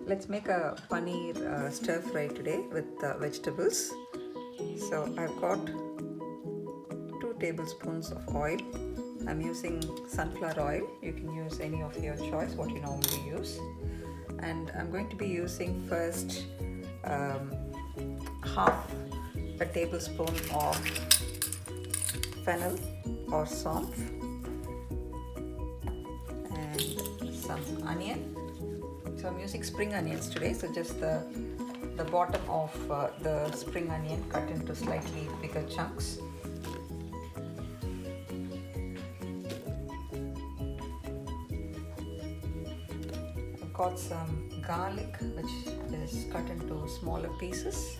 Let's make a paneer stir fry today with vegetables. So I've got 2 tablespoons of oil. I'm using sunflower oil. You can use any of your choice, what you normally use. And I'm going to be using first half a tablespoon of fennel or saunt and some onion. So I'm using spring onions today, so just the bottom of the spring onion cut into slightly bigger chunks. I've got some garlic which is cut into smaller pieces.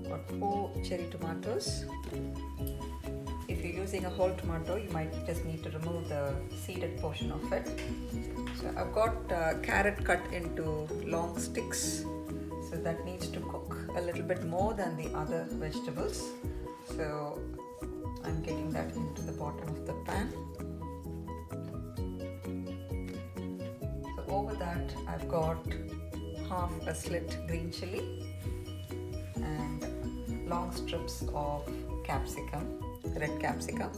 Got 4 cherry tomatoes. If you're using a whole tomato, you might just need to remove the seeded portion of it. So I've got carrot cut into long sticks, so that needs to cook a little bit more than the other vegetables. So I'm getting that into the bottom of the pan. So over that I've got half a slit green chili and long strips of capsicum, red capsicum.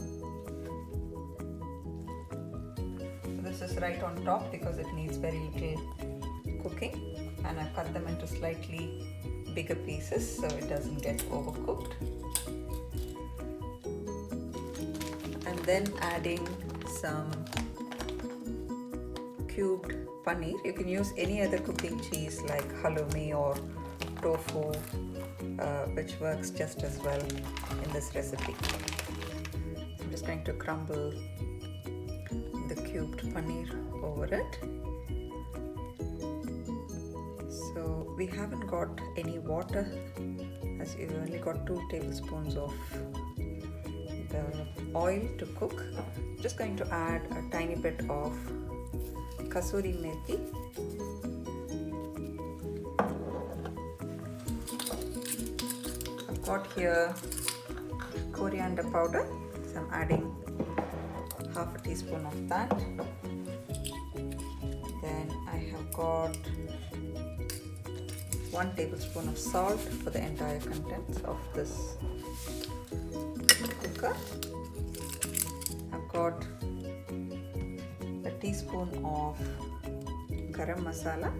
So this is right on top because it needs very little cooking, and I've cut them into slightly bigger pieces so it doesn't get overcooked. And then adding some cubed paneer. You can use any other cooking cheese like halloumi or tofu, which works just as well in this recipe. I'm just going to crumble the cubed paneer over it. So we haven't got any water, as we've only got 2 tablespoons of the oil to cook. I'm just going to add a tiny bit of kasuri methi. I've got here coriander powder, so I'm adding half a teaspoon of that. Then I have got 1 tablespoon of salt for the entire contents of this cooker. I've got a teaspoon of garam masala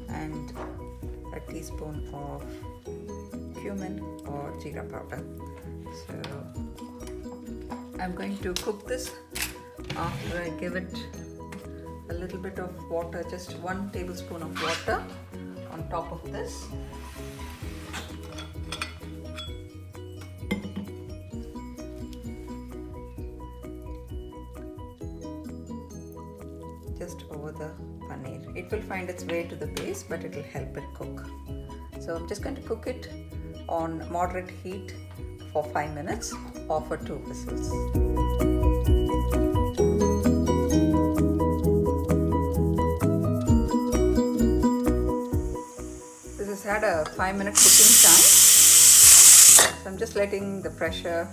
and a teaspoon of cumin or jeera powder. So I'm going to cook this after I give it a little bit of water, just 1 tablespoon of water on top of this. Just over the paneer. It will find its way to the base, but it will help it cook. So I'm just going to cook it on moderate heat for 5 minutes or for 2 whistles. This has had a 5-minute cooking time. So I'm just letting the pressure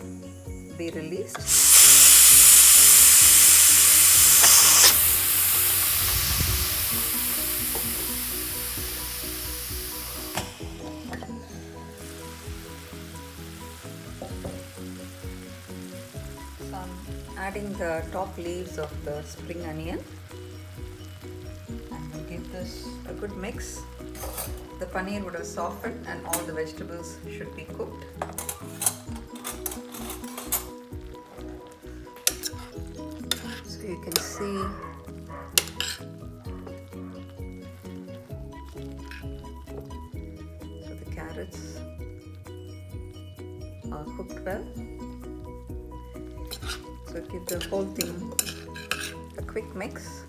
be released. Adding the top leaves of the spring onion, and we'll give this a good mix. The paneer would have softened and all the vegetables should be cooked. So you can see so the carrots are cooked well. So give the whole thing a quick mix.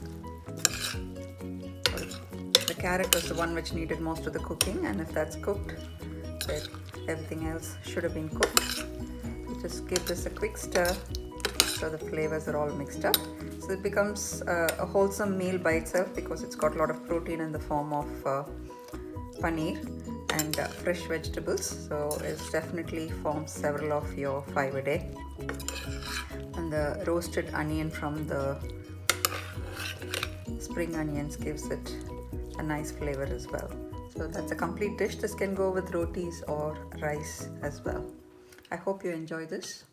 The carrot was the one which needed most of the cooking, and if that's cooked, then everything else should have been cooked. So just give this a quick stir so the flavors are all mixed up. So it becomes a wholesome meal by itself because it's got a lot of protein in the form of paneer, and fresh vegetables, so it definitely forms several of your 5 a day. And the roasted onion from the spring onions gives it a nice flavor as well. So that's a complete dish. This can go with rotis or rice as well. I hope you enjoy this.